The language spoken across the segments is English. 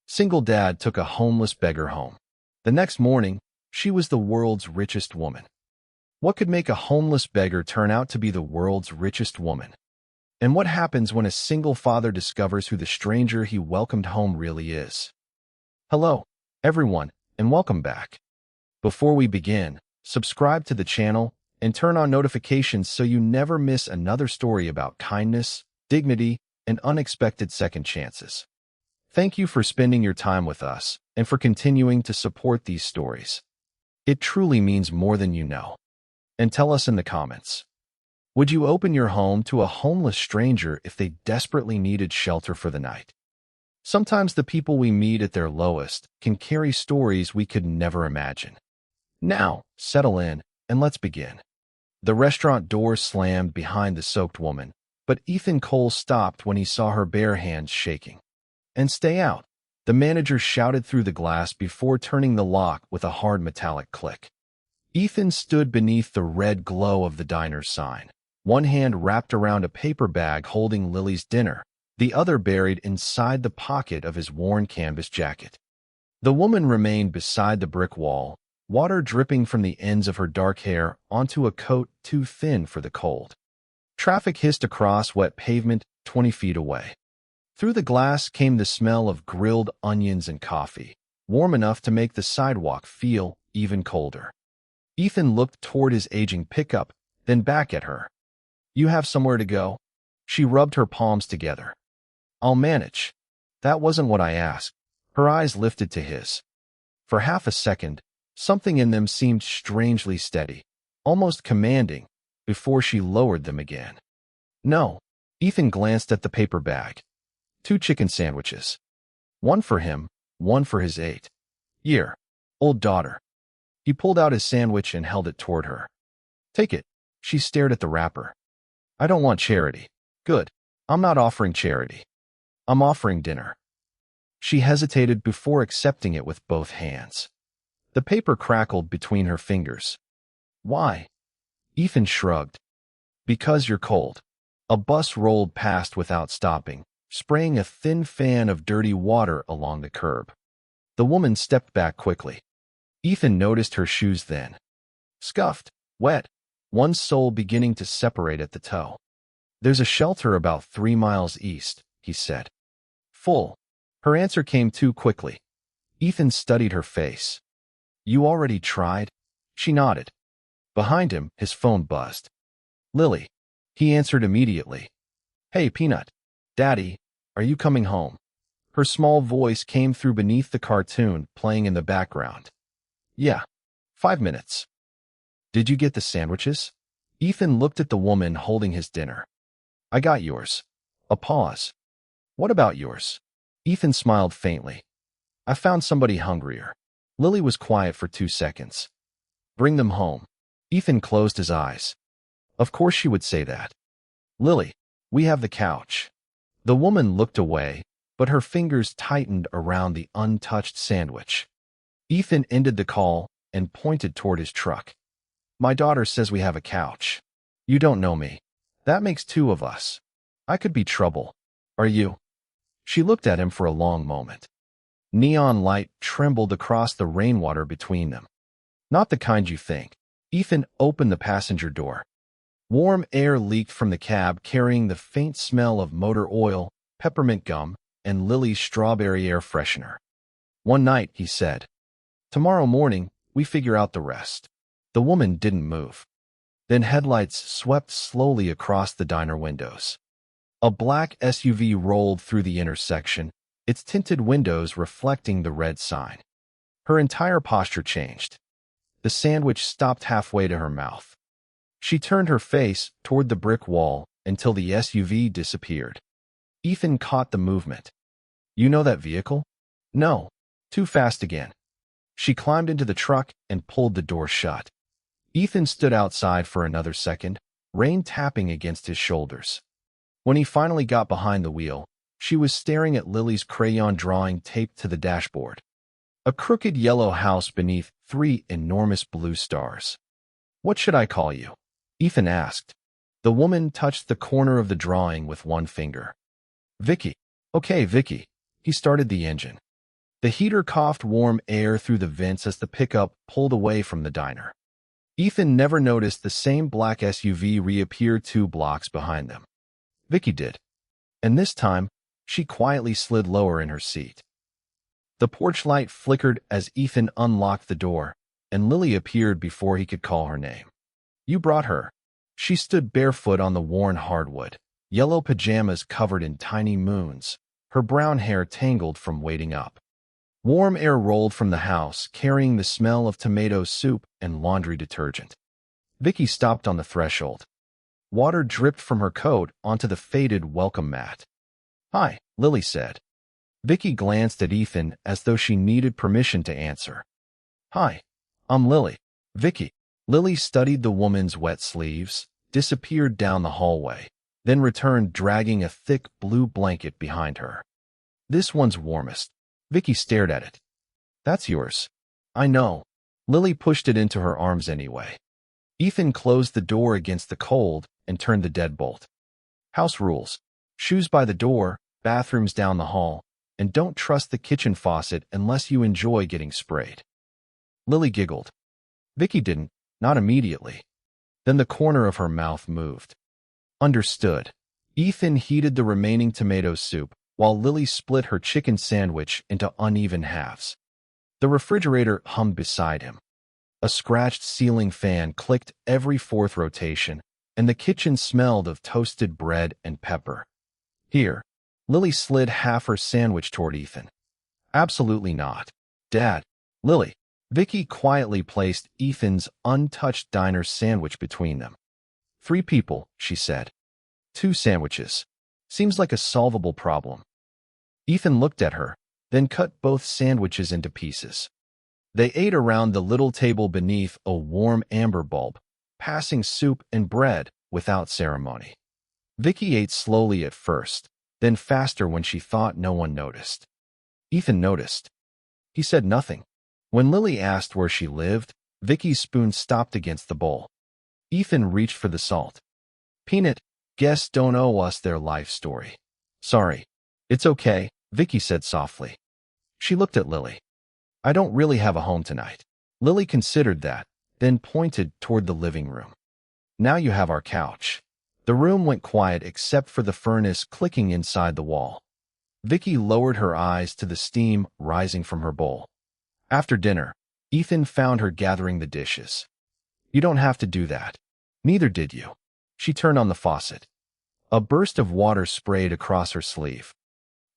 Single dad took a homeless beggar home. The next morning, she was the world's richest woman. What could make a homeless beggar turn out to be the world's richest woman? And what happens when a single father discovers who the stranger he welcomed home really is? Hello, everyone, and welcome back. Before we begin, subscribe to the channel and turn on notifications so you never miss another story about kindness, dignity, and unexpected second chances. Thank you for spending your time with us and for continuing to support these stories. It truly means more than you know. And tell us in the comments. Would you open your home to a homeless stranger if they desperately needed shelter for the night? Sometimes the people we meet at their lowest can carry stories we could never imagine. Now, settle in and let's begin. The restaurant door slammed behind the soaked woman, but Ethan Cole stopped when he saw her bare hands shaking. "And stay out," the manager shouted through the glass before turning the lock with a hard metallic click. Ethan stood beneath the red glow of the diner's sign, one hand wrapped around a paper bag holding Lily's dinner, the other buried inside the pocket of his worn canvas jacket. The woman remained beside the brick wall, water dripping from the ends of her dark hair onto a coat too thin for the cold. Traffic hissed across wet pavement 20 feet away. Through the glass came the smell of grilled onions and coffee, warm enough to make the sidewalk feel even colder. Ethan looked toward his aging pickup, then back at her. "You have somewhere to go?" She rubbed her palms together. "I'll manage." "That wasn't what I asked." Her eyes lifted to his. For half a second, something in them seemed strangely steady, almost commanding, before she lowered them again. "No." Ethan glanced at the paper bag. 2 chicken sandwiches. One for him, one for his 8-year-old daughter. He pulled out his sandwich and held it toward her. "Take it." She stared at the wrapper. "I don't want charity." "Good. I'm not offering charity. I'm offering dinner." She hesitated before accepting it with both hands. The paper crackled between her fingers. "Why?" Ethan shrugged. "Because you're cold." A bus rolled past without stopping, spraying a thin fan of dirty water along the curb. The woman stepped back quickly. Ethan noticed her shoes then. Scuffed, wet, one sole beginning to separate at the toe. "There's a shelter about 3 miles east," he said. "Full." Her answer came too quickly. Ethan studied her face. "You already tried?" She nodded. Behind him, his phone buzzed. "Lily." He answered immediately. "Hey, Peanut. Daddy, are you coming home?" Her small voice came through beneath the cartoon playing in the background. "Yeah. 5 minutes." "Did you get the sandwiches?" Ethan looked at the woman holding his dinner. "I got yours." A pause. "What about yours?" Ethan smiled faintly. "I found somebody hungrier." Lily was quiet for 2 seconds. "Bring them home." Ethan closed his eyes. Of course she would say that. "Lily, we have the couch." The woman looked away, but her fingers tightened around the untouched sandwich. Ethan ended the call and pointed toward his truck. "My daughter says we have a couch. You don't know me. That makes 2 of us. I could be trouble. Are you?" She looked at him for a long moment. Neon light trembled across the rainwater between them. "Not the kind you think." Ethan opened the passenger door. Warm air leaked from the cab, carrying the faint smell of motor oil, peppermint gum, and Lily's strawberry air freshener. "One night," he said. "Tomorrow morning, we figure out the rest." The woman didn't move. Then headlights swept slowly across the diner windows. A black SUV rolled through the intersection, its tinted windows reflecting the red sign. Her entire posture changed. The sandwich stopped halfway to her mouth. She turned her face toward the brick wall until the SUV disappeared. Ethan caught the movement. "You know that vehicle?" "No." "Too fast again." She climbed into the truck and pulled the door shut. Ethan stood outside for another second, rain tapping against his shoulders. When he finally got behind the wheel, she was staring at Lily's crayon drawing taped to the dashboard. A crooked yellow house beneath 3 enormous blue stars. "What should I call you?" Ethan asked. The woman touched the corner of the drawing with one finger. "Vicky." "Okay, Vicky." He started the engine. The heater coughed warm air through the vents as the pickup pulled away from the diner. Ethan never noticed the same black SUV reappear 2 blocks behind them. Vicky did. And this time, she quietly slid lower in her seat. The porch light flickered as Ethan unlocked the door, and Lily appeared before he could call her name. "You brought her." She stood barefoot on the worn hardwood, yellow pajamas covered in tiny moons, her brown hair tangled from waiting up. Warm air rolled from the house, carrying the smell of tomato soup and laundry detergent. Vicky stopped on the threshold. Water dripped from her coat onto the faded welcome mat. "Hi," Lily said. Vicky glanced at Ethan as though she needed permission to answer. "Hi, I'm Lily." Vicky. Lily studied the woman's wet sleeves, disappeared down the hallway, then returned dragging a thick blue blanket behind her. "This one's warmest." Vicky stared at it. "That's yours." "I know." Lily pushed it into her arms anyway. Ethan closed the door against the cold and turned the deadbolt. "House rules. Shoes by the door, bathrooms down the hall, and don't trust the kitchen faucet unless you enjoy getting sprayed." Lily giggled. Vicky didn't, not immediately. Then the corner of her mouth moved. "Understood." Ethan heated the remaining tomato soup, while Lily split her chicken sandwich into uneven halves. The refrigerator hummed beside him. A scratched ceiling fan clicked every 4th rotation, and the kitchen smelled of toasted bread and pepper. "Here." Lily slid half her sandwich toward Ethan. "Absolutely not." "Dad." Lily. Vicky quietly placed Ethan's untouched diner sandwich between them. "3 people," she said. 2 sandwiches. Seems like a solvable problem." Ethan looked at her, then cut both sandwiches into pieces. They ate around the little table beneath a warm amber bulb, passing soup and bread without ceremony. Vicky ate slowly at first, then faster when she thought no one noticed. Ethan noticed. He said nothing. When Lily asked where she lived, Vicky's spoon stopped against the bowl. Ethan reached for the salt. "Peanut, guests don't owe us their life story." "Sorry." "It's okay," Vicky said softly. She looked at Lily. "I don't really have a home tonight." Lily considered that, then pointed toward the living room. "Now you have our couch." The room went quiet except for the furnace clicking inside the wall. Vicky lowered her eyes to the steam rising from her bowl. After dinner, Ethan found her gathering the dishes. "You don't have to do that." "Neither did you." She turned on the faucet. A burst of water sprayed across her sleeve.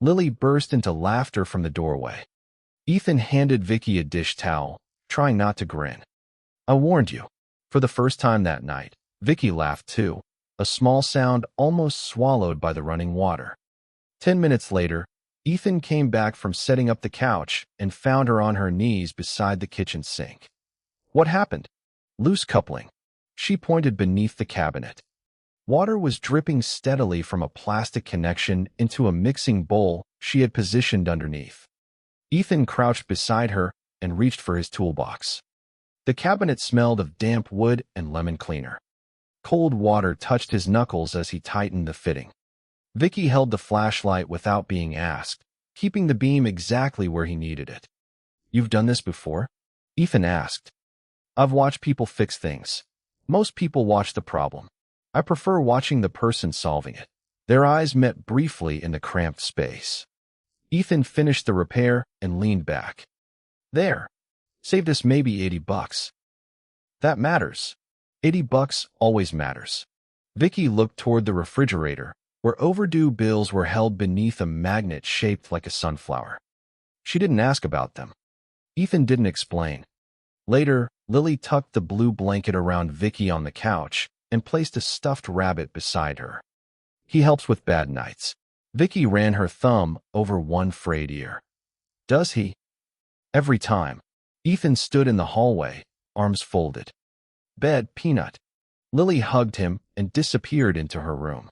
Lily burst into laughter from the doorway. Ethan handed Vicky a dish towel, trying not to grin. "I warned you." For the first time that night, Vicky laughed too, a small sound almost swallowed by the running water. 10 minutes later, Ethan came back from setting up the couch and found her on her knees beside the kitchen sink. "What happened?" "Loose coupling." She pointed beneath the cabinet. Water was dripping steadily from a plastic connection into a mixing bowl she had positioned underneath. Ethan crouched beside her and reached for his toolbox. The cabinet smelled of damp wood and lemon cleaner. Cold water touched his knuckles as he tightened the fitting. Vicky held the flashlight without being asked, keeping the beam exactly where he needed it. "You've done this before?" Ethan asked. "I've watched people fix things. Most people watch the problem. I prefer watching the person solving it." Their eyes met briefly in the cramped space. Ethan finished the repair and leaned back. "There. Saved us maybe $80. That matters. $80 always matters." Vicky looked toward the refrigerator, where overdue bills were held beneath a magnet shaped like a sunflower. She didn't ask about them. Ethan didn't explain. Later, Lily tucked the blue blanket around Vicky on the couch and placed a stuffed rabbit beside her. "He helps with bad nights." Vicky ran her thumb over one frayed ear. "Does he?" "Every time." Ethan stood in the hallway, arms folded. "Bed, Peanut." Lily hugged him and disappeared into her room.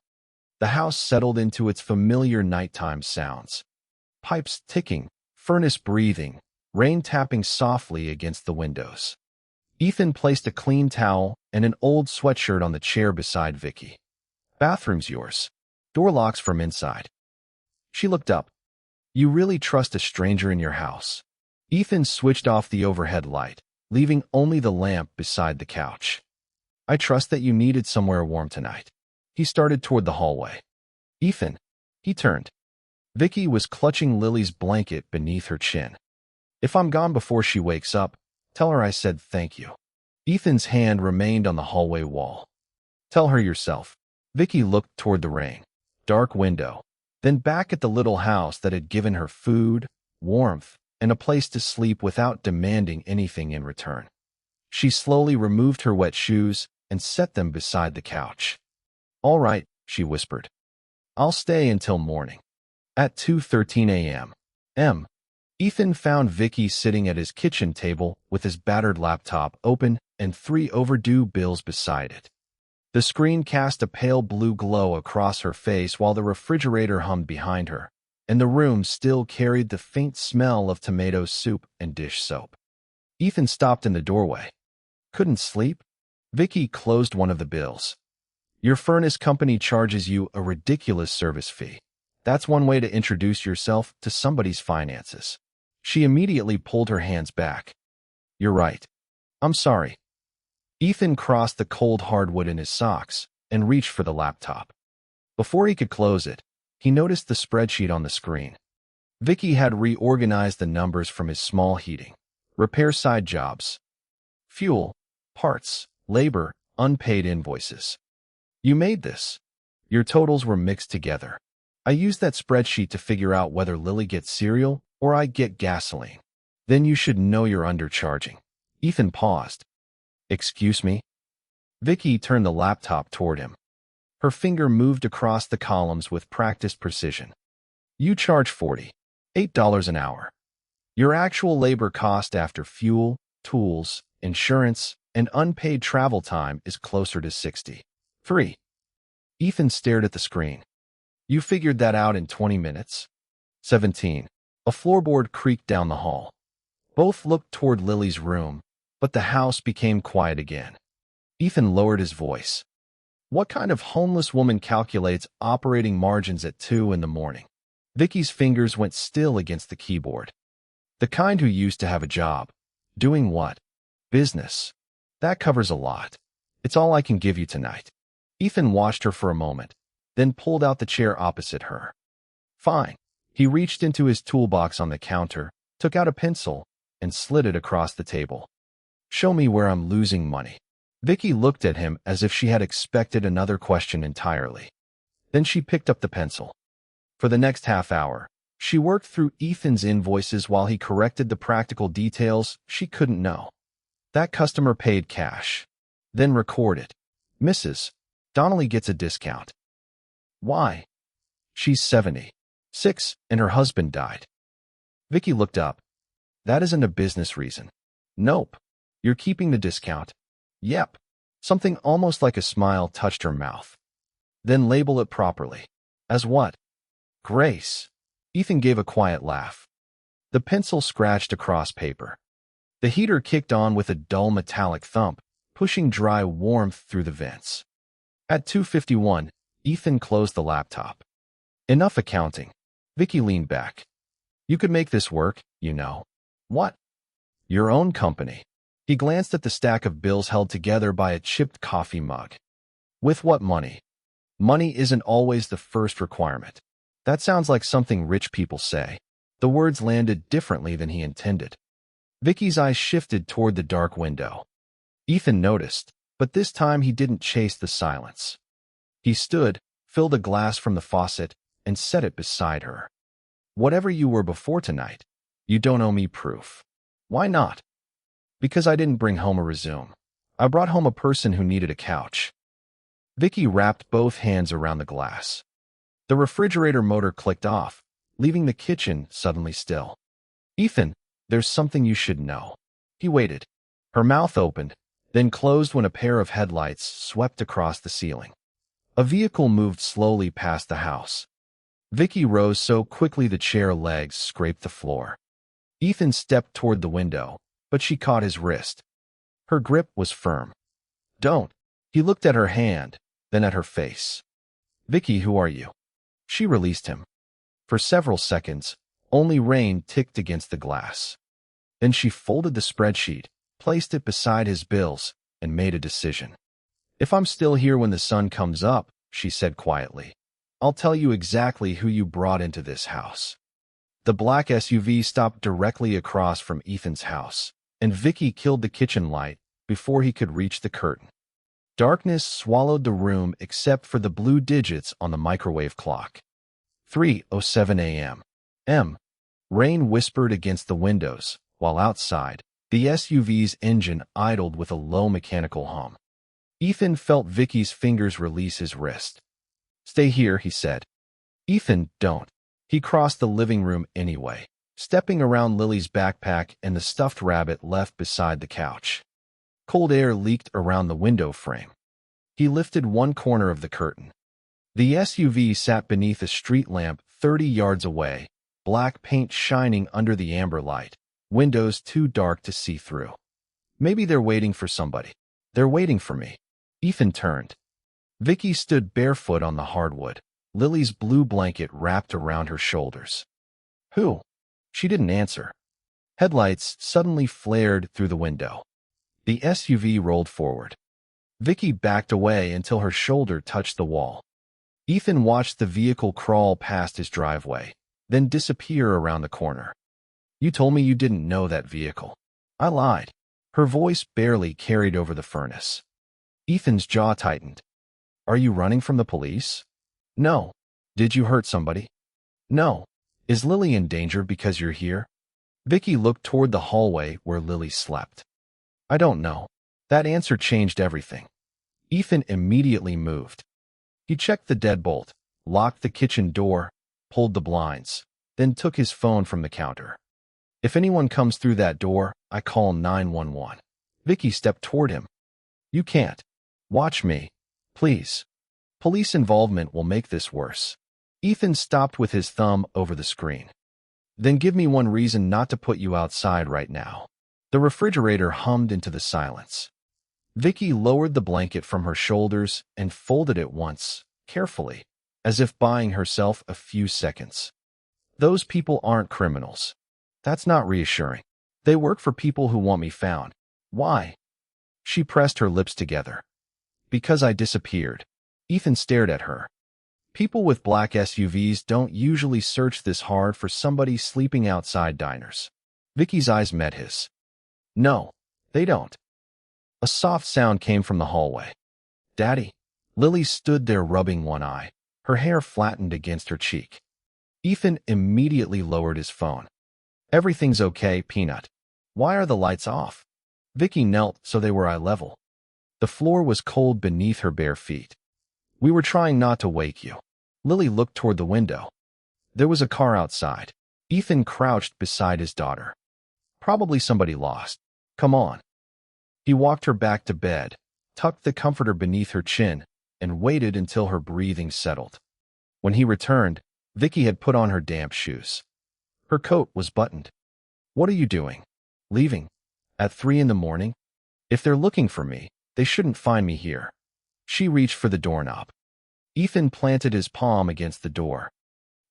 The house settled into its familiar nighttime sounds. Pipes ticking, furnace breathing, rain tapping softly against the windows. Ethan placed a clean towel and an old sweatshirt on the chair beside Vicky. "Bathroom's yours. Door locks from inside." She looked up. You really trust a stranger in your house? Ethan switched off the overhead light, leaving only the lamp beside the couch. I trust that you needed somewhere warm tonight. He started toward the hallway. Ethan. He turned. Vicky was clutching Lily's blanket beneath her chin. If I'm gone before she wakes up, tell her I said thank you. Ethan's hand remained on the hallway wall. Tell her yourself. Vicky looked toward the rain, dark window, then back at the little house that had given her food, warmth, and a place to sleep without demanding anything in return. She slowly removed her wet shoes and set them beside the couch. All right, she whispered. I'll stay until morning. At 2:13 a.m. Ethan found Vicky sitting at his kitchen table with his battered laptop open and 3 overdue bills beside it. The screen cast a pale blue glow across her face while the refrigerator hummed behind her, and the room still carried the faint smell of tomato soup and dish soap. Ethan stopped in the doorway. Couldn't sleep? Vicky closed one of the bills. Your furnace company charges you a ridiculous service fee. That's one way to introduce yourself to somebody's finances. She immediately pulled her hands back. You're right. I'm sorry. Ethan crossed the cold hardwood in his socks and reached for the laptop. Before he could close it, he noticed the spreadsheet on the screen. Vicky had reorganized the numbers from his small heating, repair side jobs, fuel, parts, labor, unpaid invoices. You made this. Your totals were mixed together. I used that spreadsheet to figure out whether Lily gets cereal or I get gasoline. Then you should know you're undercharging. Ethan paused. Excuse me? Vicky turned the laptop toward him. Her finger moved across the columns with practiced precision. You charge $48 an hour. Your actual labor cost after fuel, tools, insurance, and unpaid travel time is closer to 63. Ethan stared at the screen. You figured that out in 20 minutes? 17. A floorboard creaked down the hall. Both looked toward Lily's room, but the house became quiet again. Ethan lowered his voice. What kind of homeless woman calculates operating margins at 2 in the morning? Vicky's fingers went still against the keyboard. The kind who used to have a job. Doing what? Business. That covers a lot. It's all I can give you tonight. Ethan watched her for a moment, then pulled out the chair opposite her. Fine. He reached into his toolbox on the counter, took out a pencil, and slid it across the table. Show me where I'm losing money. Vicky looked at him as if she had expected another question entirely. Then she picked up the pencil. For the next half hour, she worked through Ethan's invoices while he corrected the practical details she couldn't know. That customer paid cash. Then recorded. Mrs. Donnelly gets a discount. Why? She's 76, and her husband died. Vicky looked up. That isn't a business reason. Nope. You're keeping the discount. Yep. Something almost like a smile touched her mouth. Then label it properly. As what? Grace. Ethan gave a quiet laugh. The pencil scratched across paper. The heater kicked on with a dull metallic thump, pushing dry warmth through the vents. At 2:51, Ethan closed the laptop. Enough accounting. Vicky leaned back. You could make this work, you know. What? Your own company. He glanced at the stack of bills held together by a chipped coffee mug. With what money? Money isn't always the first requirement. That sounds like something rich people say. The words landed differently than he intended. Vicky's eyes shifted toward the dark window. Ethan noticed, but this time he didn't chase the silence. He stood, filled a glass from the faucet, and set it beside her. Whatever you were before tonight, you don't owe me proof. Why not? Because I didn't bring home a resume. I brought home a person who needed a couch. Vicky wrapped both hands around the glass. The refrigerator motor clicked off, leaving the kitchen suddenly still. Ethan, there's something you should know. He waited. Her mouth opened, then closed when a pair of headlights swept across the ceiling. A vehicle moved slowly past the house. Vicky rose so quickly the chair legs scraped the floor. Ethan stepped toward the window, but she caught his wrist. Her grip was firm. Don't. He looked at her hand, then at her face. Vicky, who are you? She released him. For several seconds, Only rain ticked against the glass. Then she folded the spreadsheet, placed it beside his bills, and made a decision. "If I'm still here when the sun comes up," she said quietly, "I'll tell you exactly who you brought into this house." The black SUV stopped directly across from Ethan's house, and Vicky killed the kitchen light before he could reach the curtain. Darkness swallowed the room except for the blue digits on the microwave clock. 3:07 a.m. Rain whispered against the windows, while outside, the SUV's engine idled with a low mechanical hum. Ethan felt Vicky's fingers release his wrist. "Stay here," he said. "Ethan, don't." He crossed the living room anyway, stepping around Lily's backpack and the stuffed rabbit left beside the couch. Cold air leaked around the window frame. He lifted one corner of the curtain. The SUV sat beneath a street lamp 30 yards away, black paint shining under the amber light, windows too dark to see through. "Maybe they're waiting for somebody. They're waiting for me." Ethan turned. Vicky stood barefoot on the hardwood, Lily's blue blanket wrapped around her shoulders. "Who?" She didn't answer. Headlights suddenly flared through the window. The SUV rolled forward. Vicky backed away until her shoulder touched the wall. Ethan watched the vehicle crawl past his driveway, then disappear around the corner. "You told me you didn't know that vehicle." "I lied." Her voice barely carried over the furnace. Ethan's jaw tightened. "Are you running from the police?" "No." "Did you hurt somebody?" "No." "Is Lily in danger because you're here?" Vicky looked toward the hallway where Lily slept. "I don't know." That answer changed everything. Ethan immediately moved. He checked the deadbolt, locked the kitchen door, pulled the blinds, then took his phone from the counter. "If anyone comes through that door, I call 911. Vicky stepped toward him. "You can't. Watch me. Please. Police involvement will make this worse." Ethan stopped with his thumb over the screen. "Then give me one reason not to put you outside right now." The refrigerator hummed into the silence. Vicky lowered the blanket from her shoulders and folded it once, carefully, as if buying herself a few seconds. "Those people aren't criminals." "That's not reassuring. They work for people who want me found." "Why?" She pressed her lips together. "Because I disappeared." Ethan stared at her. People with black SUVs don't usually search this hard for somebody sleeping outside diners. Vicky's eyes met his. "No, they don't." A soft sound came from the hallway. "Daddy." Lily stood there rubbing one eye, her hair flattened against her cheek. Ethan immediately lowered his phone. "Everything's okay, Peanut." "Why are the lights off?" Vicky knelt so they were eye level. The floor was cold beneath her bare feet. "We were trying not to wake you." Lily looked toward the window. There was a car outside. Ethan crouched beside his daughter. "Probably somebody lost. Come on." He walked her back to bed, tucked the comforter beneath her chin, and waited until her breathing settled. When he returned, Vicky had put on her damp shoes. Her coat was buttoned. "What are you doing?" "Leaving. At 3 in the morning? If they're looking for me, they shouldn't find me here." She reached for the doorknob. Ethan planted his palm against the door.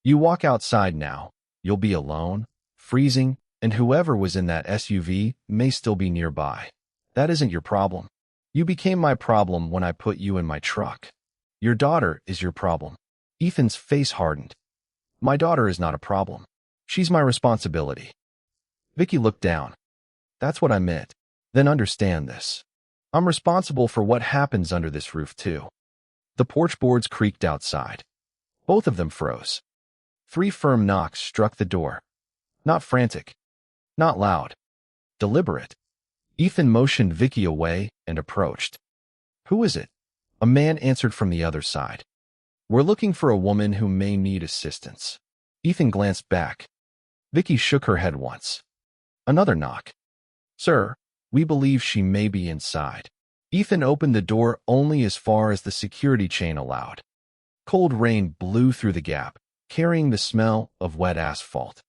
"You walk outside now. You'll be alone, freezing, and whoever was in that SUV may still be nearby. That isn't your problem. You became my problem when I put you in my truck. Your daughter is your problem." Ethan's face hardened. "My daughter is not a problem. She's my responsibility." Vicky looked down. "That's what I meant. Then understand this. I'm responsible for what happens under this roof, too." The porch boards creaked outside. Both of them froze. 3 firm knocks struck the door. Not frantic. Not loud. Deliberate. Ethan motioned Vicky away and approached. "Who is it?" A man answered from the other side. "We're looking for a woman who may need assistance." Ethan glanced back. Vicky shook her head once. Another knock. "Sir, we believe she may be inside." Ethan opened the door only as far as the security chain allowed. Cold rain blew through the gap, carrying the smell of wet asphalt.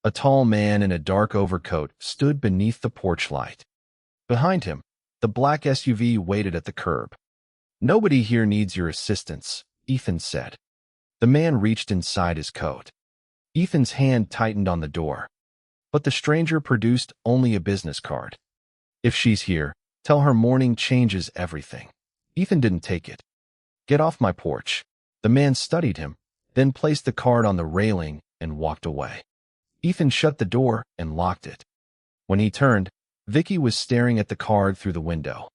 A tall man in a dark overcoat stood beneath the porch light. Behind him, the black SUV waited at the curb. "Nobody here needs your assistance," Ethan said. The man reached inside his coat. Ethan's hand tightened on the door, but the stranger produced only a business card. If she's here, tell her morning changes everything. Ethan didn't take it. Get off my porch. The man studied him, then placed the card on the railing and walked away. Ethan shut the door and locked it. When he turned, Vicky was staring at the card through the window.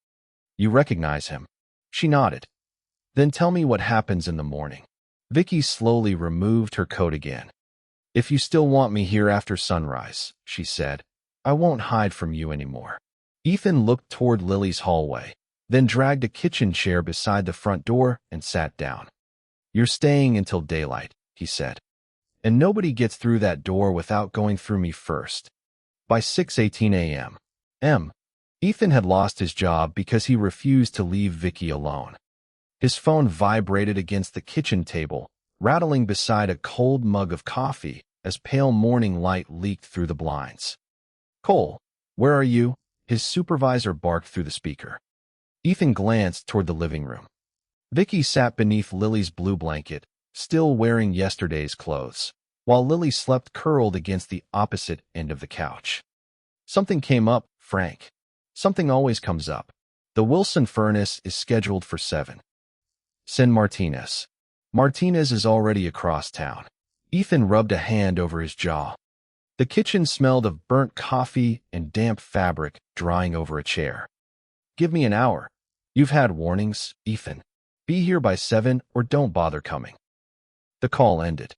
You recognize him? She nodded. Then tell me what happens in the morning. Vicky slowly removed her coat again. If you still want me here after sunrise, she said, I won't hide from you anymore. Ethan looked toward Lily's hallway, then dragged a kitchen chair beside the front door and sat down. You're staying until daylight, he said. And nobody gets through that door without going through me first. By 6:18 a.m. Ethan had lost his job because he refused to leave Vicky alone. His phone vibrated against the kitchen table, rattling beside a cold mug of coffee as pale morning light leaked through the blinds. Cole, where are you? His supervisor barked through the speaker. Ethan glanced toward the living room. Vicky sat beneath Lily's blue blanket, still wearing yesterday's clothes, while Lily slept curled against the opposite end of the couch. Something came up, Frank. Something always comes up. The Wilson furnace is scheduled for 7. Send Martinez. Martinez is already across town. Ethan rubbed a hand over his jaw. The kitchen smelled of burnt coffee and damp fabric drying over a chair. Give me an hour. You've had warnings, Ethan. Be here by 7 or don't bother coming. The call ended.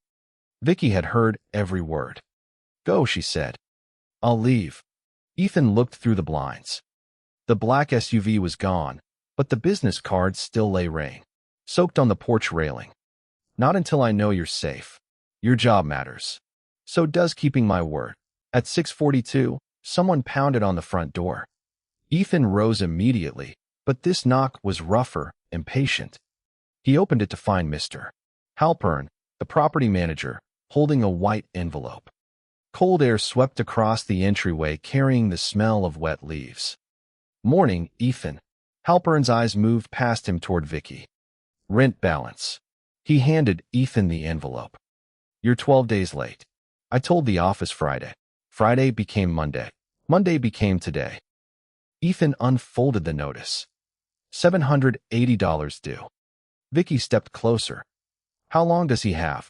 Vicky had heard every word. Go, she said. I'll leave. Ethan looked through the blinds. The black SUV was gone, but the business card still lay soaked on the porch railing. Not until I know you're safe. Your job matters. So does keeping my word. At 6:42, someone pounded on the front door. Ethan rose immediately, but this knock was rougher, impatient. He opened it to find Mr. Halpern, the property manager, holding a white envelope. Cold air swept across the entryway carrying the smell of wet leaves. Morning, Ethan. Halpern's eyes moved past him toward Vicky. Rent balance. He handed Ethan the envelope. You're 12 days late. I told the office Friday. Friday became Monday. Monday became today. Ethan unfolded the notice. $780 due. Vicky stepped closer. How long does he have?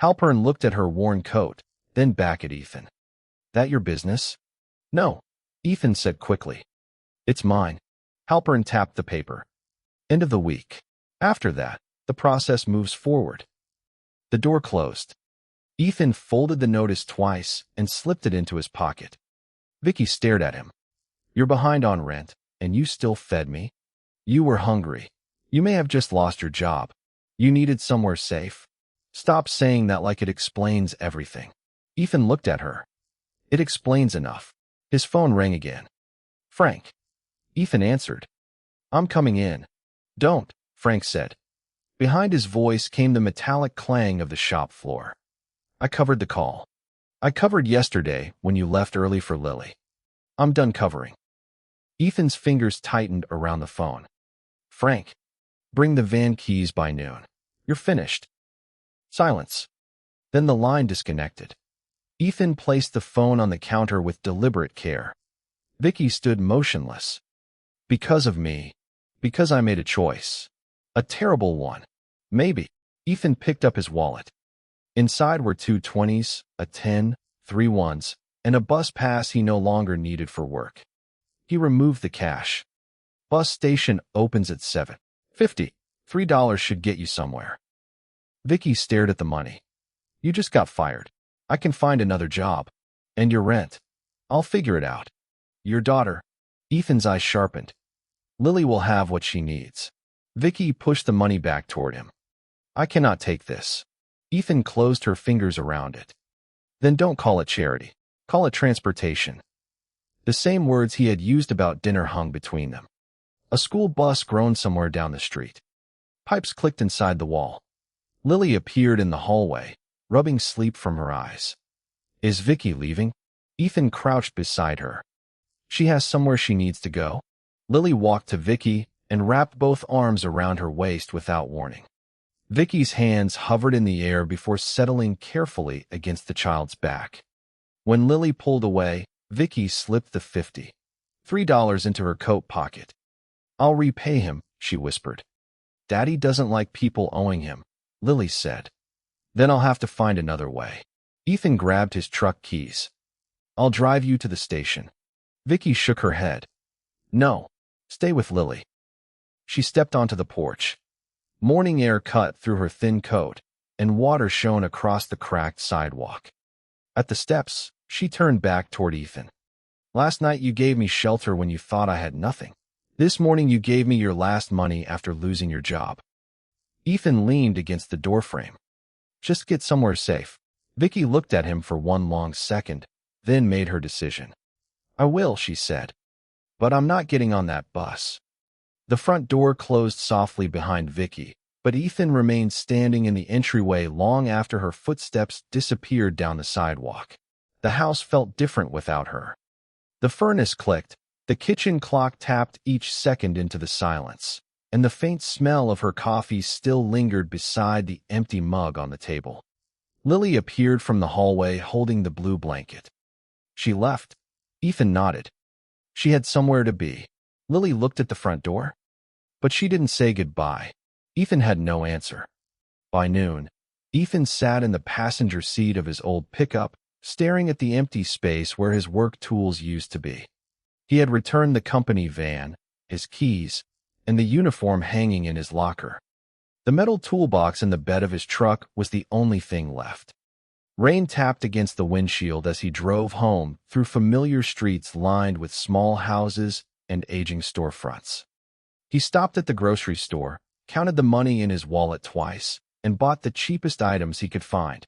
Halpern looked at her worn coat, then back at Ethan. That your business? No, Ethan said quickly. It's mine. Halpern tapped the paper. End of the week. After that, the process moves forward. The door closed. Ethan folded the notice twice and slipped it into his pocket. Vicky stared at him. You're behind on rent, and you still fed me? You were hungry. You may have just lost your job. You needed somewhere safe. Stop saying that like it explains everything. Ethan looked at her. It explains enough. His phone rang again. Frank. Ethan answered. I'm coming in. Don't, Frank said. Behind his voice came the metallic clang of the shop floor. I covered the call. I covered yesterday when you left early for Lily. I'm done covering. Ethan's fingers tightened around the phone. Frank, bring the van keys by noon. You're finished. Silence. Then the line disconnected. Ethan placed the phone on the counter with deliberate care. Vicky stood motionless. Because of me. Because I made a choice. A terrible one. Maybe. Ethan picked up his wallet. Inside were 2 20s, a 10, 3 ones, and a bus pass he no longer needed for work. He removed the cash. Bus station opens at 7:50. $3 should get you somewhere. Vicky stared at the money. You just got fired. I can find another job. And your rent. I'll figure it out. Your daughter. Ethan's eyes sharpened. Lily will have what she needs. Vicky pushed the money back toward him. I cannot take this. Ethan closed her fingers around it. Then don't call it charity. Call it transportation. The same words he had used about dinner hung between them. A school bus groaned somewhere down the street. Pipes clicked inside the wall. Lily appeared in the hallway, rubbing sleep from her eyes. Is Vicky leaving? Ethan crouched beside her. She has somewhere she needs to go. Lily walked to Vicky and wrapped both arms around her waist without warning. Vicky's hands hovered in the air before settling carefully against the child's back. When Lily pulled away, Vicky slipped the $53 into her coat pocket. "I'll repay him," she whispered. "Daddy doesn't like people owing him," Lily said. "Then I'll have to find another way." Ethan grabbed his truck keys. "I'll drive you to the station." Vicky shook her head. "No, stay with Lily." She stepped onto the porch. Morning air cut through her thin coat, and water shone across the cracked sidewalk. At the steps, she turned back toward Ethan. "Last night you gave me shelter when you thought I had nothing. This morning you gave me your last money after losing your job." Ethan leaned against the doorframe. "Just get somewhere safe." Vicky looked at him for one long second, then made her decision. "I will," she said. "But I'm not getting on that bus." The front door closed softly behind Vicky, but Ethan remained standing in the entryway long after her footsteps disappeared down the sidewalk. The house felt different without her. The furnace clicked, the kitchen clock tapped each second into the silence, and the faint smell of her coffee still lingered beside the empty mug on the table. Lily appeared from the hallway holding the blue blanket. "She left." Ethan nodded. "She had somewhere to be." Lily looked at the front door. But she didn't say goodbye. Ethan had no answer. By noon, Ethan sat in the passenger seat of his old pickup, staring at the empty space where his work tools used to be. He had returned the company van, his keys, and the uniform hanging in his locker. The metal toolbox in the bed of his truck was the only thing left. Rain tapped against the windshield as he drove home through familiar streets lined with small houses and aging storefronts. He stopped at the grocery store, counted the money in his wallet twice, and bought the cheapest items he could find: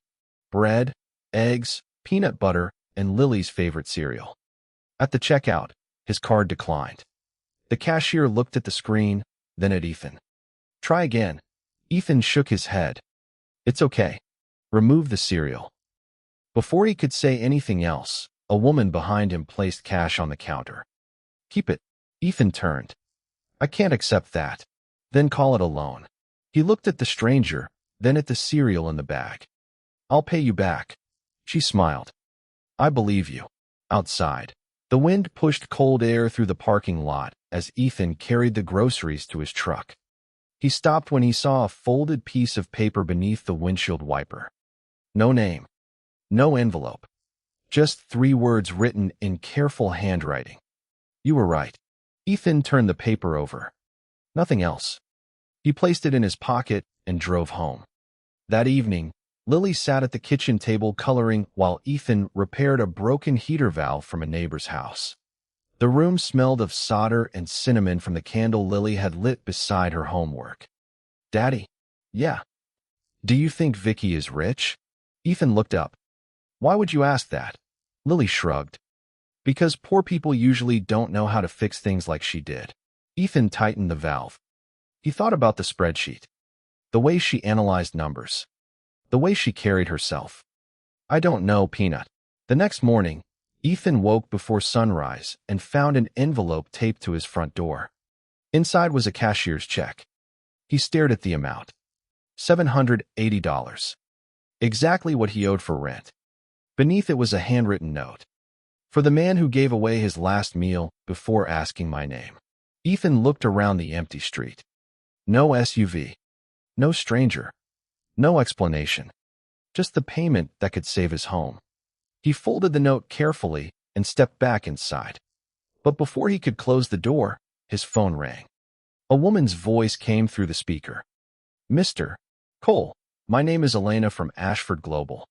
bread, eggs, peanut butter, and Lily's favorite cereal. At the checkout, his card declined. The cashier looked at the screen, then at Ethan. "Try again." Ethan shook his head. "It's okay. Remove the cereal." Before he could say anything else, a woman behind him placed cash on the counter. "Keep it." Ethan turned. "I can't accept that." "Then call it a loan." He looked at the stranger, then at the cereal in the bag. "I'll pay you back." She smiled. "I believe you." Outside, the wind pushed cold air through the parking lot as Ethan carried the groceries to his truck. He stopped when he saw a folded piece of paper beneath the windshield wiper. No name. No envelope. Just 3 words written in careful handwriting. "You were right." Ethan turned the paper over. Nothing else. He placed it in his pocket and drove home. That evening, Lily sat at the kitchen table coloring while Ethan repaired a broken heater valve from a neighbor's house. The room smelled of solder and cinnamon from the candle Lily had lit beside her homework. "Daddy?" "Yeah." "Do you think Vicky is rich?" Ethan looked up. "Why would you ask that?" Lily shrugged. "Because poor people usually don't know how to fix things like she did." Ethan tightened the valve. He thought about the spreadsheet, the way she analyzed numbers, the way she carried herself. "I don't know, Peanut." The next morning, Ethan woke before sunrise and found an envelope taped to his front door. Inside was a cashier's check. He stared at the amount. $780. Exactly what he owed for rent. Beneath it was a handwritten note. "For the man who gave away his last meal before asking my name." Ethan looked around the empty street. No SUV. No stranger. No explanation. Just the payment that could save his home. He folded the note carefully and stepped back inside. But before he could close the door, his phone rang. A woman's voice came through the speaker. "Mr. Cole, my name is Elena from Ashford Global."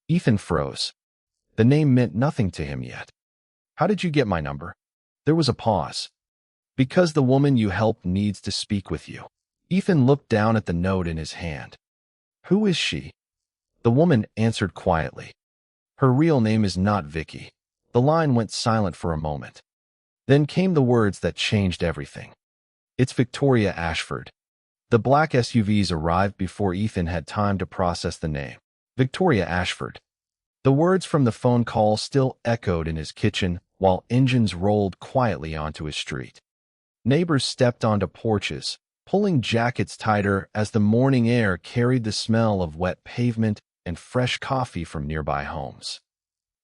Ethan froze. The name meant nothing to him yet. "How did you get my number?" There was a pause. "Because the woman you helped needs to speak with you." Ethan looked down at the note in his hand. "Who is she?" The woman answered quietly. "Her real name is not Vicky." The line went silent for a moment. Then came the words that changed everything. "It's Victoria Ashford." The black SUVs arrived before Ethan had time to process the name. Victoria Ashford. The words from the phone call still echoed in his kitchen while engines rolled quietly onto his street. Neighbors stepped onto porches, pulling jackets tighter as the morning air carried the smell of wet pavement and fresh coffee from nearby homes.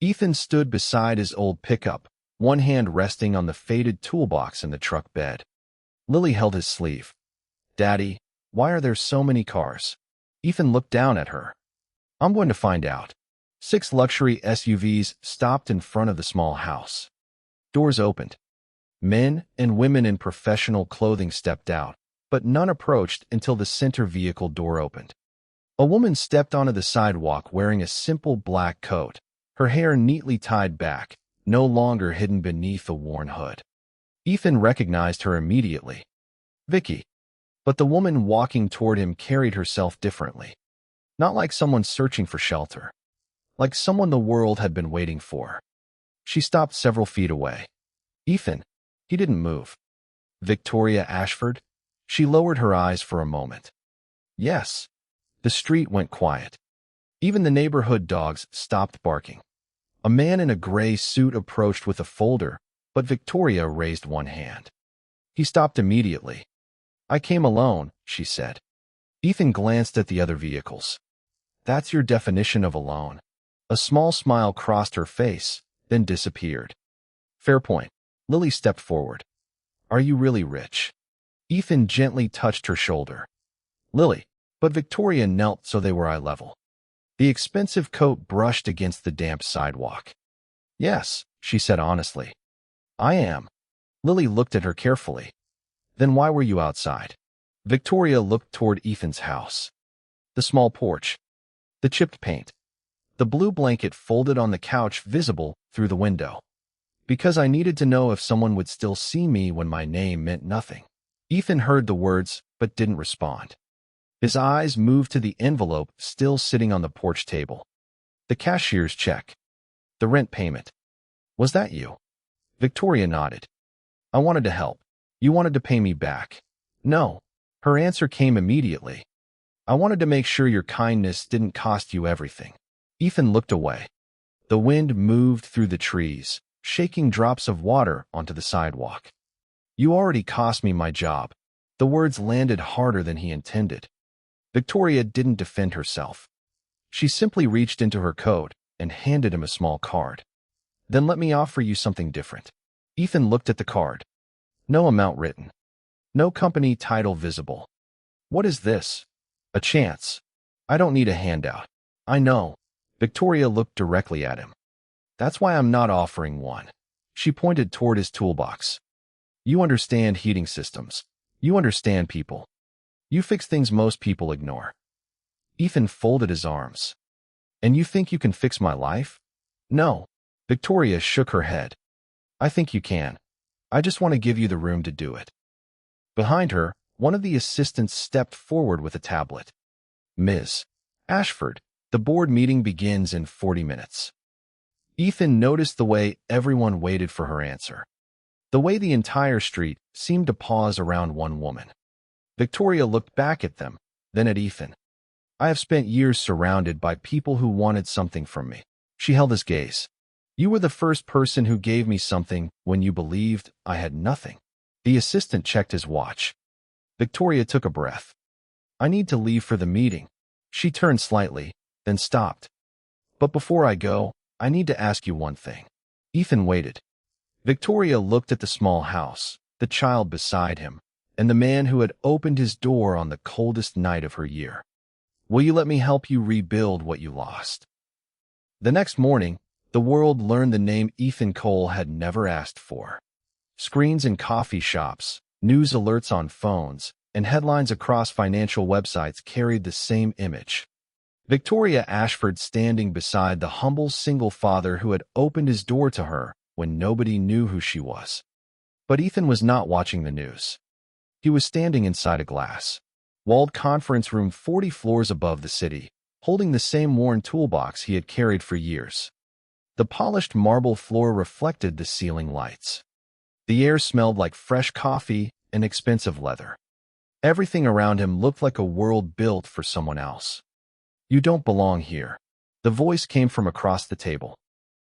Ethan stood beside his old pickup, one hand resting on the faded toolbox in the truck bed. Lily held his sleeve. "Daddy, why are there so many cars?" Ethan looked down at her. "I'm going to find out." 6 luxury SUVs stopped in front of the small house. Doors opened. Men and women in professional clothing stepped out, but none approached until the center vehicle door opened. A woman stepped onto the sidewalk wearing a simple black coat, her hair neatly tied back, no longer hidden beneath a worn hood. Ethan recognized her immediately. Vicky. But the woman walking toward him carried herself differently. Not like someone searching for shelter. Like someone the world had been waiting for. She stopped several feet away. Ethan. He didn't move. Victoria Ashford? She lowered her eyes for a moment. Yes. The street went quiet. Even the neighborhood dogs stopped barking. A man in a gray suit approached with a folder, but Victoria raised one hand. He stopped immediately. "I came alone," she said. Ethan glanced at the other vehicles. "That's your definition of alone." A small smile crossed her face, then disappeared. "Fair point." Lily stepped forward. "Are you really rich?" Ethan gently touched her shoulder. "Lily," but Victoria knelt so they were eye level. The expensive coat brushed against the damp sidewalk. "Yes," she said honestly. "I am." Lily looked at her carefully. "Then why were you outside?" Victoria looked toward Ethan's house. The small porch. The chipped paint. The blue blanket folded on the couch visible through the window. "Because I needed to know if someone would still see me when my name meant nothing." Ethan heard the words, but didn't respond. His eyes moved to the envelope still sitting on the porch table. The cashier's check. The rent payment. "Was that you?" Victoria nodded. "I wanted to help. You wanted to pay me back." "No." Her answer came immediately. "I wanted to make sure your kindness didn't cost you everything." Ethan looked away. The wind moved through the trees, shaking drops of water onto the sidewalk. "You already cost me my job." The words landed harder than he intended. Victoria didn't defend herself. She simply reached into her coat and handed him a small card. "Then let me offer you something different." Ethan looked at the card. No amount written. No company title visible. "What is this?" "A chance. I don't need a handout." "I know." Victoria looked directly at him. "That's why I'm not offering one." She pointed toward his toolbox. "You understand heating systems. You understand people. You fix things most people ignore." Ethan folded his arms. "And you think you can fix my life?" "No." Victoria shook her head. "I think you can. I just want to give you the room to do it." Behind her, one of the assistants stepped forward with a tablet. "Ms. Ashford, the board meeting begins in 40 minutes. Ethan noticed the way everyone waited for her answer. The way the entire street seemed to pause around one woman. Victoria looked back at them, then at Ethan. "I have spent years surrounded by people who wanted something from me." She held his gaze. "You were the first person who gave me something when you believed I had nothing." The assistant checked his watch. Victoria took a breath. "I need to leave for the meeting." She turned slightly, then stopped. "But before I go, I need to ask you one thing." Ethan waited. Victoria looked at the small house, the child beside him, and the man who had opened his door on the coldest night of her year. "Will you let me help you rebuild what you lost?" The next morning, the world learned the name Ethan Cole had never asked for. Screens in coffee shops, news alerts on phones, and headlines across financial websites carried the same image. Victoria Ashford standing beside the humble single father who had opened his door to her when nobody knew who she was. But Ethan was not watching the news. He was standing inside a glass-walled conference room 40 floors above the city, holding the same worn toolbox he had carried for years. The polished marble floor reflected the ceiling lights. The air smelled like fresh coffee and expensive leather. Everything around him looked like a world built for someone else. "You don't belong here." The voice came from across the table.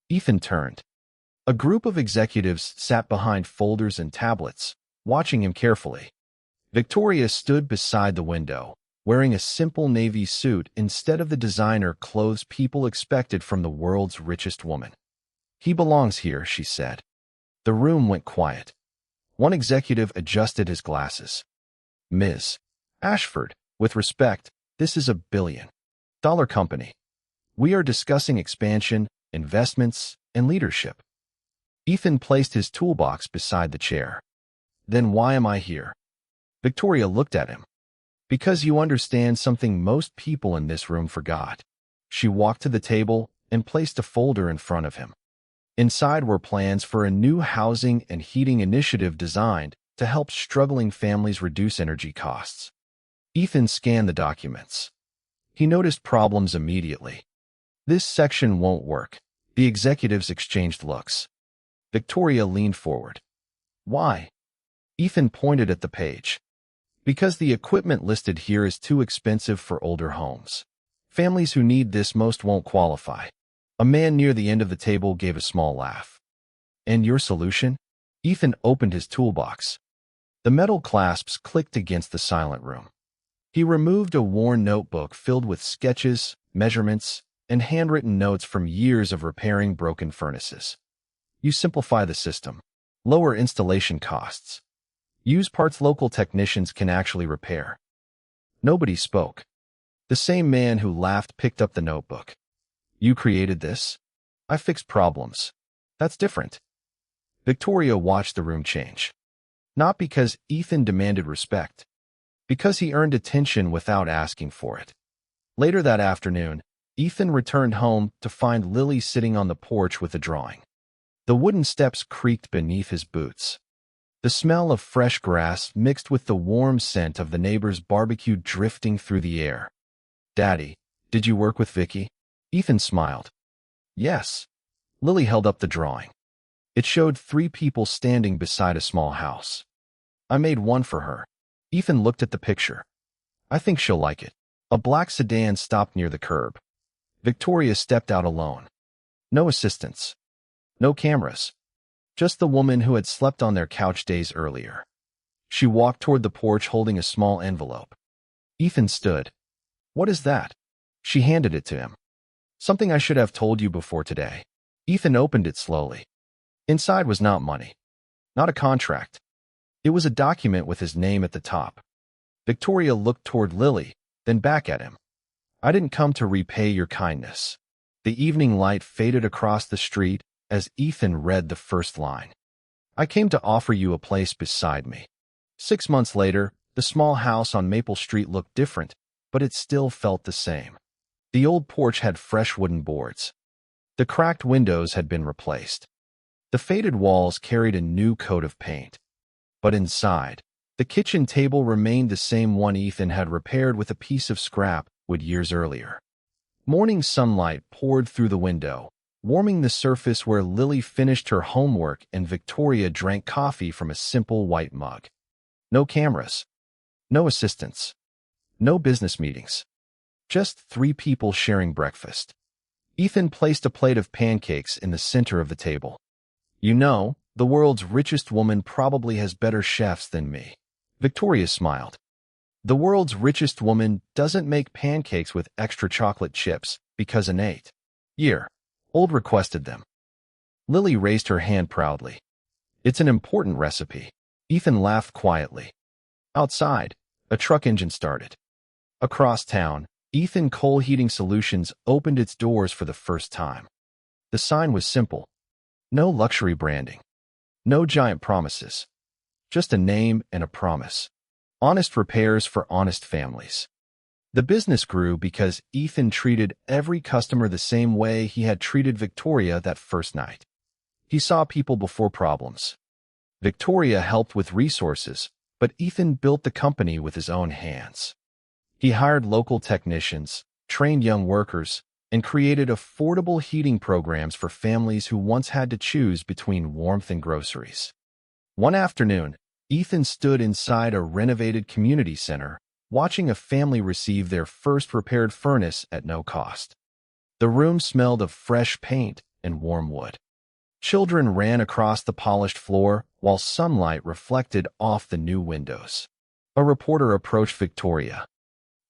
Ethan turned. A group of executives sat behind folders and tablets, watching him carefully. Victoria stood beside the window, wearing a simple navy suit instead of the designer clothes people expected from the world's richest woman. "He belongs here," she said. The room went quiet. One executive adjusted his glasses. "Ms. Ashford, with respect, this is a billion-dollar company. We are discussing expansion, investments, and leadership." Ethan placed his toolbox beside the chair. "Then why am I here?" Victoria looked at him. "Because you understand something most people in this room forgot." She walked to the table and placed a folder in front of him. Inside were plans for a new housing and heating initiative designed to help struggling families reduce energy costs. Ethan scanned the documents. He noticed problems immediately. "This section won't work." The executives exchanged looks. Victoria leaned forward. "Why?" Ethan pointed at the page. "Because the equipment listed here is too expensive for older homes. Families who need this most won't qualify." A man near the end of the table gave a small laugh. "And your solution?" Ethan opened his toolbox. The metal clasps clicked against the silent room. He removed a worn notebook filled with sketches, measurements, and handwritten notes from years of repairing broken furnaces. "You simplify the system. Lower installation costs. Use parts local technicians can actually repair." Nobody spoke. The same man who laughed picked up the notebook. "You created this?" "I fix problems. That's different." Victoria watched the room change. Not because Ethan demanded respect. Because he earned attention without asking for it. Later that afternoon, Ethan returned home to find Lily sitting on the porch with a drawing. The wooden steps creaked beneath his boots. The smell of fresh grass mixed with the warm scent of the neighbor's barbecue drifting through the air. "Daddy, did you work with Vicky?" Ethan smiled. "Yes." Lily held up the drawing. It showed 3 people standing beside a small house. "I made one for her." Ethan looked at the picture. "I think she'll like it." A black sedan stopped near the curb. Victoria stepped out alone. No assistants. No cameras. Just the woman who had slept on their couch days earlier. She walked toward the porch holding a small envelope. Ethan stood. "What is that?" She handed it to him. "Something I should have told you before today." Ethan opened it slowly. Inside was not money. Not a contract. It was a document with his name at the top. Victoria looked toward Lily, then back at him. "I didn't come to repay your kindness." The evening light faded across the street as Ethan read the first line. "I came to offer you a place beside me." 6 months later, the small house on Maple Street looked different, but it still felt the same. The old porch had fresh wooden boards. The cracked windows had been replaced. The faded walls carried a new coat of paint. But inside, the kitchen table remained the same one Ethan had repaired with a piece of scrap wood years earlier. Morning sunlight poured through the window, warming the surface where Lily finished her homework and Victoria drank coffee from a simple white mug. No cameras. No assistants. No business meetings. Just 3 people sharing breakfast. Ethan placed a plate of pancakes in the center of the table. "You know, the world's richest woman probably has better chefs than me." Victoria smiled. "The world's richest woman doesn't make pancakes with extra chocolate chips because an 8-year-old requested them." Lily raised her hand proudly. "It's an important recipe." Ethan laughed quietly. Outside, a truck engine started. Across town, Ethan Coal Heating Solutions opened its doors for the first time. The sign was simple. No luxury branding. No giant promises. Just a name and a promise. Honest repairs for honest families. The business grew because Ethan treated every customer the same way he had treated Victoria that first night. He saw people before problems. Victoria helped with resources, but Ethan built the company with his own hands. He hired local technicians, trained young workers, and created affordable heating programs for families who once had to choose between warmth and groceries. One afternoon, Ethan stood inside a renovated community center, watching a family receive their first repaired furnace at no cost. The room smelled of fresh paint and warm wood. Children ran across the polished floor while sunlight reflected off the new windows. A reporter approached Victoria.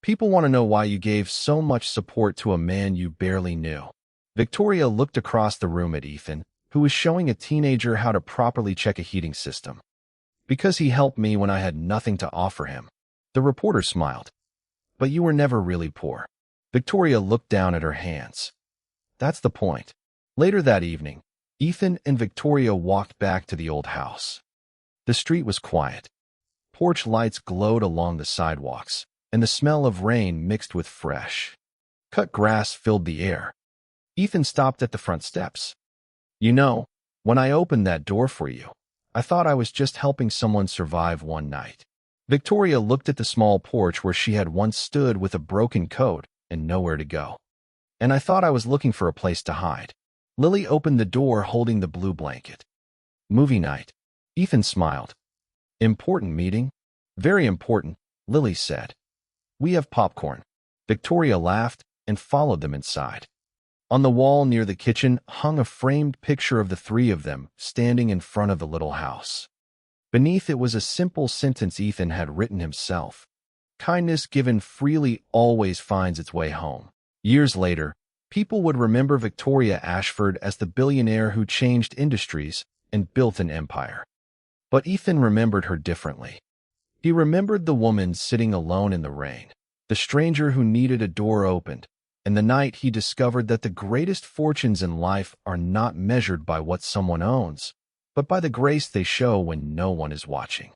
People want to know why you gave so much support to a man you barely knew. Victoria looked across the room at Ethan, who was showing a teenager how to properly check a heating system. Because he helped me when I had nothing to offer him. The reporter smiled. But you were never really poor. Victoria looked down at her hands. That's the point. Later that evening, Ethan and Victoria walked back to the old house. The street was quiet. Porch lights glowed along the sidewalks, and the smell of rain mixed with fresh cut grass filled the air. Ethan stopped at the front steps. You know, when I opened that door for you, I thought I was just helping someone survive one night. Victoria looked at the small porch where she had once stood with a broken coat and nowhere to go. And I thought I was looking for a place to hide. Lily opened the door holding the blue blanket. Movie night. Ethan smiled. Important meeting? Very important, Lily said. We have popcorn. Victoria laughed and followed them inside. On the wall near the kitchen hung a framed picture of the three of them standing in front of the little house. Beneath it was a simple sentence Ethan had written himself. Kindness given freely always finds its way home. Years later, people would remember Victoria Ashford as the billionaire who changed industries and built an empire. But Ethan remembered her differently. He remembered the woman sitting alone in the rain, the stranger who needed a door opened, and the night he discovered that the greatest fortunes in life are not measured by what someone owns, but by the grace they show when no one is watching.